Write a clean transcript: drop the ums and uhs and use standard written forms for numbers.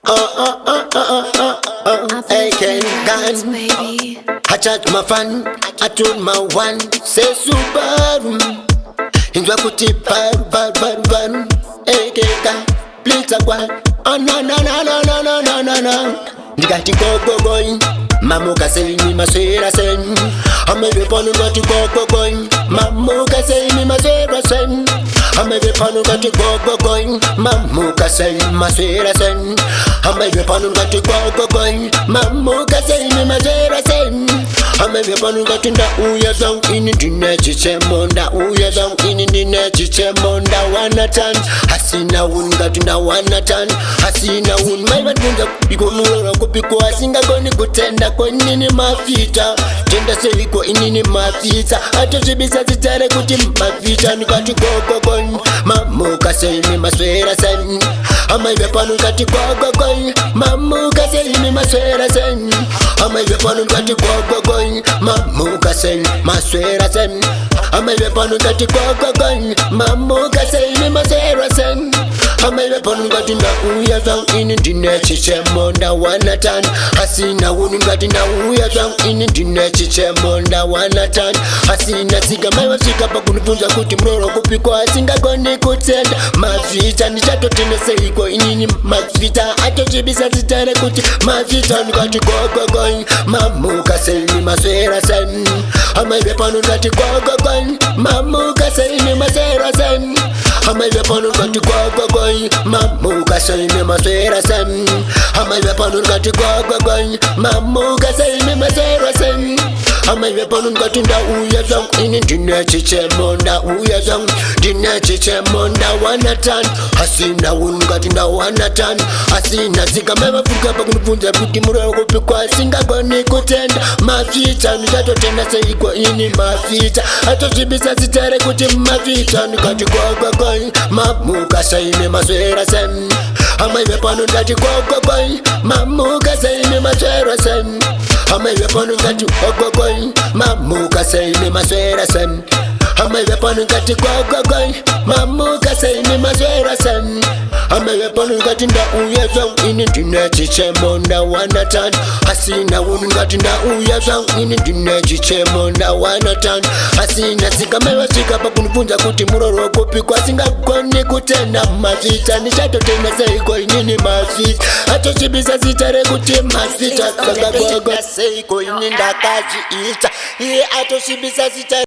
AK gun. I charge my fan, I told my one, say Subaru. Injwa kuti baru. AK gun, please a one. Oh no. Ndigati Gogogoi. Mamuka say me maswera sen. Amebe panu gati Gogogoi. Mamuka say me maswera sen. Amebe panu gati Gogogoi. Mamuka say maswera sen. Amebe panu gati Gogogoi. Mamuka say me maswera sen. Amebe panu gati nda uya zang ini dine chichemonda. Uya zang ini dine chichemonda. Wanatan hasina un gati nda wanatan hasina un. Maiba dunga iko nura kupiko asinga goni kutenda kwa nini mafita. Jenda seiko inini mafita. Ato shibisa zitare kuti mafita. Nikati Gogogoi. Mamuka say me maswera sen. Amaibe panu gati Gogogoi. Mamuka say me maswera sen. Amaibe panu gati Gogogoi. Mamuka say maswera sen. Amaibe panu gati Gogogoi. Mamuka say me maswera sen. Amaibe panu gati na uya zang ini dine chichemonda wanatan hasina unu gati na uya zang ini dine chichemonda wanatan hasina siga maiwa sika pa kunifunza kuti mroro kupikwa singa goni kutenda mafita nishato tene seiko inini mafita ato chibisa zitare kuti mafita ngati Gogogoi. Mamuka say ni maswera sen. Amaibe panu gati Gogogoi. Mamuka say ni maswera sen. Amaibe panu gati Gogogoi. Mamuka say ni maswera sen. Amaibe panu gati Gogogoi. Mamuka say ni maswera sen. Amaibe panu gati nda uya zang ini dine chichemonda uya zang dine chichemonda wanatan hasina un gati nda wanatan hasina zika mema fuka pa kunifunza kuti murao kupikwa singa goni kutenda mafita nishato tena seiko ini mafita ato shibisa zitere kuti mafita nikati Gogogoi. Mamuka say ni maswera sen. Amaibe panu gati Gogogoi. Mamuka say ni maswera sen. Amaibe panu gati Gogogoi. Mamuka say ni maswera sen. Amaibe panu gati Gogogoi. Mamuka say ni maswera sen. Amaibe panu gati nda uya zang ini dine chichemonda wanatan hasina unu gati nda uya zang ini dine chichemonda wanatan hasina sika mewa sika pa kunifunza kuti muroro kupikwa singa goni kutenda mafita nishato tena seiko inini mafita ato shibisa zitare kuti mafita kaka Gogogoi seiko inini ndakaji ita ato shibisa zitare